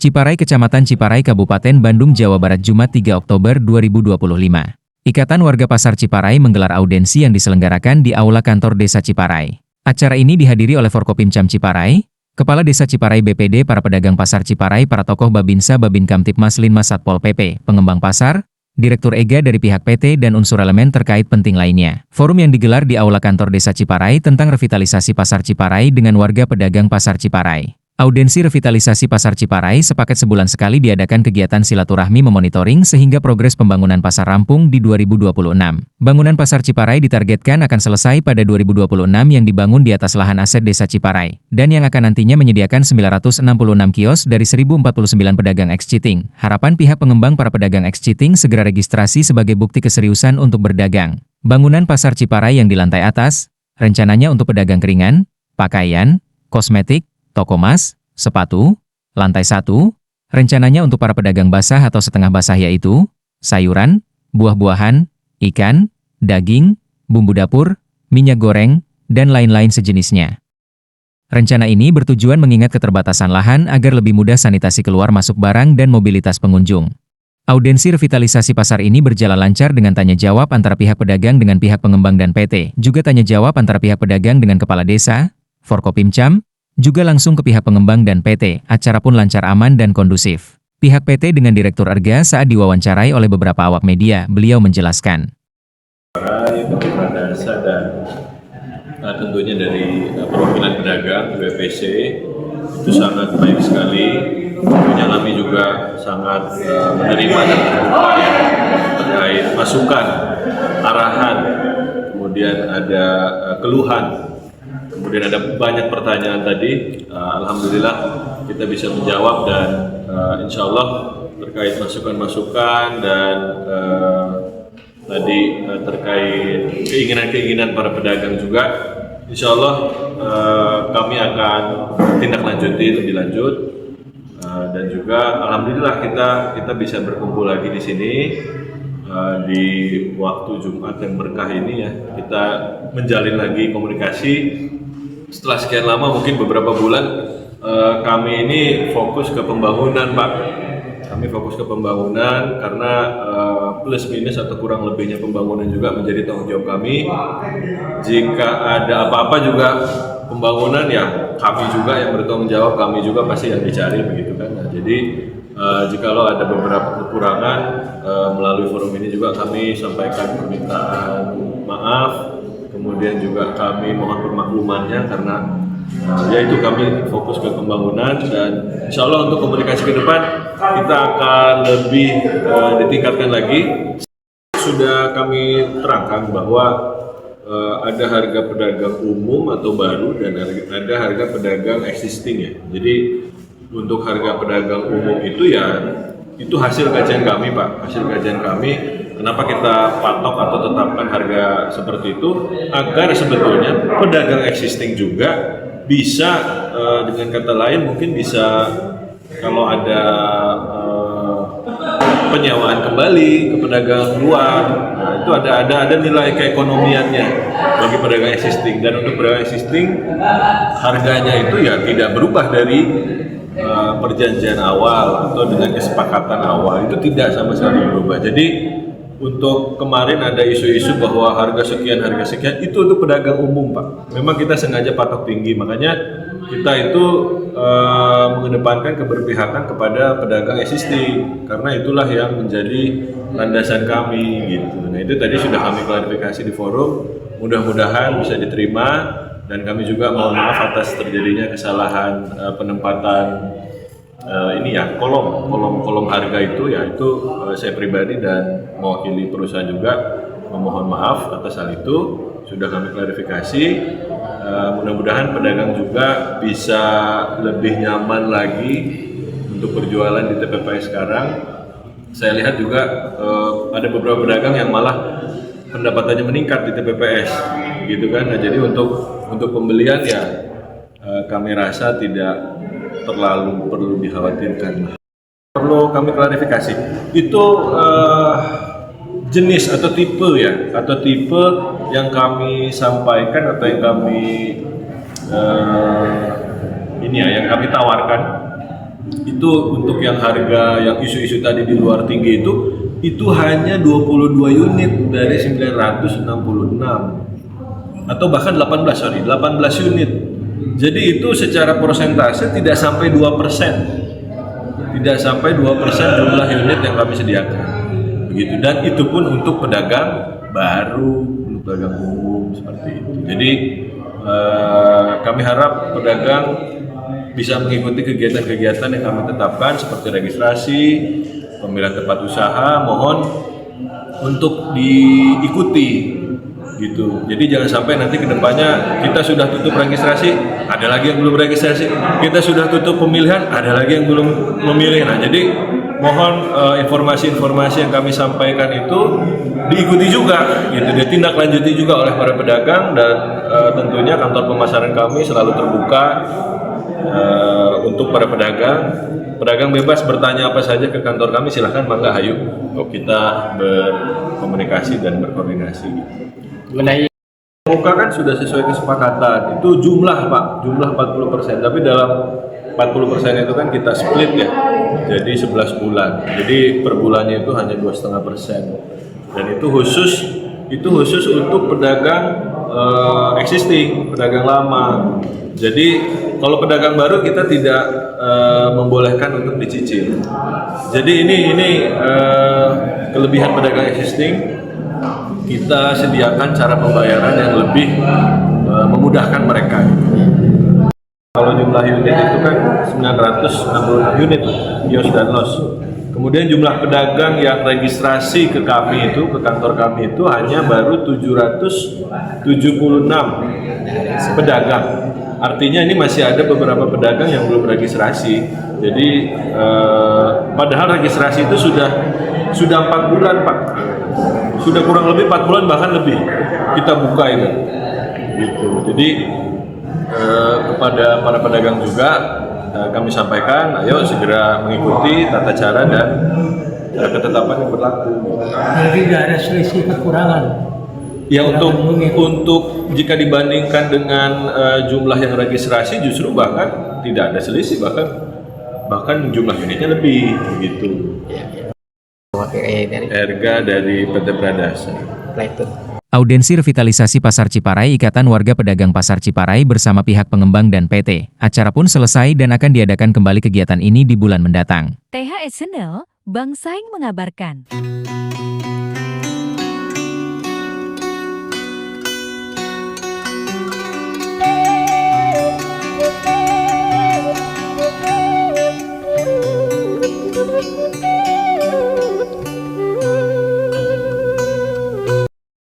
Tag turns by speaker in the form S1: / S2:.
S1: Ciparai, Kecamatan Ciparai, Kabupaten Bandung, Jawa Barat, Jumat 3 Oktober 2025. Ikatan Warga Pasar Ciparai menggelar audensi yang diselenggarakan di Aula Kantor Desa Ciparai. Acara ini dihadiri oleh Forkopimcam Ciparai, Kepala Desa Ciparai BPD, para pedagang pasar Ciparai, para tokoh Babinsa, Babin Kamtipmas, Linmas Satpol PP, pengembang pasar, Direktur EGA dari pihak PT, dan unsur elemen terkait penting lainnya. Forum yang digelar di Aula Kantor Desa Ciparai tentang revitalisasi Pasar Ciparai dengan warga pedagang Pasar Ciparai. Audensi revitalisasi Pasar Ciparai sepaket sebulan sekali diadakan kegiatan silaturahmi memonitoring sehingga progres pembangunan pasar rampung di 2026. Bangunan Pasar Ciparai ditargetkan akan selesai pada 2026 yang dibangun di atas lahan aset Desa Ciparai, dan yang akan nantinya menyediakan 966 kios dari 1049 pedagang ex-cheating. Harapan pihak pengembang para pedagang ex-cheating segera registrasi sebagai bukti keseriusan untuk berdagang. Bangunan Pasar Ciparai yang di lantai atas, rencananya untuk pedagang keringan, pakaian, kosmetik, toko mas, sepatu, lantai 1, rencananya untuk para pedagang basah atau setengah basah yaitu sayuran, buah-buahan, ikan, daging, bumbu dapur, minyak goreng, dan lain-lain sejenisnya. Rencana ini bertujuan mengingat keterbatasan lahan agar lebih mudah sanitasi keluar masuk barang dan mobilitas pengunjung. Audensi revitalisasi pasar ini berjalan lancar dengan tanya jawab antara pihak pedagang dengan pihak pengembang dan PT, juga tanya jawab antara pihak pedagang dengan kepala desa, Forkopimcam, juga langsung ke pihak pengembang dan PT. Acara pun lancar, aman, dan kondusif. Pihak PT dengan Direktur ERGA saat diwawancarai oleh beberapa awak media, beliau menjelaskan.
S2: Pemerintah desa dan tentunya dari perwakilan pedagang BPC itu sangat baik sekali. Tentunya kami juga sangat menerima dan terbuka ya, terkait masukan, arahan, kemudian ada keluhan. Kemudian ada banyak pertanyaan tadi, alhamdulillah kita bisa menjawab dan insya Allah terkait masukan-masukan dan tadi terkait keinginan-keinginan para pedagang juga, insya Allah kami akan tindak lanjuti lebih lanjut dan juga alhamdulillah kita bisa berkumpul lagi di sini di waktu Jumat yang berkah ini ya, kita menjalin lagi komunikasi. Setelah sekian lama, mungkin beberapa bulan, kami ini fokus ke pembangunan, Pak. Kami fokus ke pembangunan karena plus minus atau kurang lebihnya pembangunan juga menjadi tanggung jawab kami. Jika ada apa-apa juga pembangunan ya kami juga yang bertanggung jawab, kami juga pasti yang dicari begitu kan. Nah, jadi jikalau ada beberapa kekurangan melalui forum ini juga kami sampaikan permintaan maaf. Kemudian juga kami mohon permaklumannya karena yaitu kami fokus ke pembangunan dan insya Allah untuk komunikasi ke depan kita akan lebih ditingkatkan lagi. Sudah kami terangkan bahwa ada harga pedagang umum atau baru dan ada harga pedagang existing ya. Jadi untuk harga pedagang umum itu ya itu hasil kajian kami, Pak, hasil kajian kami. Kenapa kita patok atau tetapkan harga seperti itu? Agar sebetulnya pedagang existing juga bisa, dengan kata lain mungkin bisa kalau ada penyewaan kembali ke pedagang luar, nah, itu ada nilai keekonomiannya bagi pedagang existing. Dan untuk pedagang existing harganya itu ya tidak berubah dari perjanjian awal atau dengan kesepakatan awal, itu tidak sama sekali berubah. Jadi untuk kemarin ada isu-isu bahwa harga sekian itu untuk pedagang umum, Pak. Memang kita sengaja patok tinggi, makanya kita itu mengedepankan keberpihakan kepada pedagang existing karena itulah yang menjadi landasan kami gitu. Nah, itu tadi sudah kami klarifikasi di forum, mudah-mudahan bisa diterima dan kami juga mohon maaf atas terjadinya kesalahan penempatan ini ya kolom harga itu ya, itu saya pribadi dan mewakili perusahaan juga memohon maaf atas hal itu. Sudah kami klarifikasi, mudah-mudahan pedagang juga bisa lebih nyaman lagi untuk berjualan di TPPS sekarang. Saya lihat juga ada beberapa pedagang yang malah pendapatannya meningkat di TPPS gitu kan. Nah, jadi untuk pembelian ya kami rasa tidak terlalu perlu dikhawatirkan. Perlu kami klarifikasi, itu jenis atau tipe ya, atau tipe yang kami sampaikan atau yang kami yang kami tawarkan Itu untuk yang harga yang isu-isu tadi di luar tinggi itu hanya 22 unit dari 966 atau bahkan 18 unit. Jadi itu secara persentase tidak sampai 2%. Tidak sampai 2% jumlah unit yang kami sediakan. Begitu, dan itu pun untuk pedagang baru, untuk pedagang umum seperti itu. Jadi kami harap pedagang bisa mengikuti kegiatan-kegiatan yang kami tetapkan seperti registrasi, pemilihan tempat usaha, mohon untuk diikuti gitu. Jadi jangan sampai nanti kedepannya kita sudah tutup registrasi, ada lagi yang belum registrasi, kita sudah tutup pemilihan, ada lagi yang belum memilih. Nah, jadi mohon informasi-informasi yang kami sampaikan itu diikuti juga, gitu, ditindaklanjuti juga oleh para pedagang, dan tentunya kantor pemasaran kami selalu terbuka untuk para pedagang. Pedagang bebas bertanya apa saja ke kantor kami, silahkan, mangga, hayu, kita berkomunikasi dan berkoordinasi. Muka kan sudah sesuai kesepakatan, itu jumlah Pak, jumlah 40%, tapi dalam 40% itu kan kita split ya, jadi 11 bulan, jadi per bulannya itu hanya 2,5%, dan itu khusus untuk pedagang existing, pedagang lama. Jadi kalau pedagang baru kita tidak membolehkan untuk dicicil. Jadi ini kelebihan pedagang existing, kita sediakan cara pembayaran yang lebih memudahkan mereka. Kalau jumlah unit itu kan 966 unit kios dan los. Kemudian jumlah pedagang yang registrasi ke kami itu, ke kantor kami itu hanya baru 776 pedagang. Artinya ini masih ada beberapa pedagang yang belum registrasi. Jadi padahal registrasi itu sudah 4 bulan Pak. Sudah kurang lebih 4 bulan, bahkan lebih kita buka itu. Gitu. Jadi kepada para pedagang juga kami sampaikan, ayo segera mengikuti tata cara dan ketetapan yang berlaku.
S3: Jadi tidak ada selisih kekurangan.
S2: Ya, untuk jika dibandingkan dengan jumlah yang registrasi, justru bahkan tidak ada selisih, bahkan jumlah unitnya lebih begitu. Harga dari PT Pradasa.
S1: Audensi revitalisasi Pasar Ciparai Ikatan Warga Pedagang Pasar Ciparai bersama pihak pengembang dan PT. Acara pun selesai dan akan diadakan kembali kegiatan ini di bulan mendatang.
S4: THS Channel, Bang Saing mengabarkan.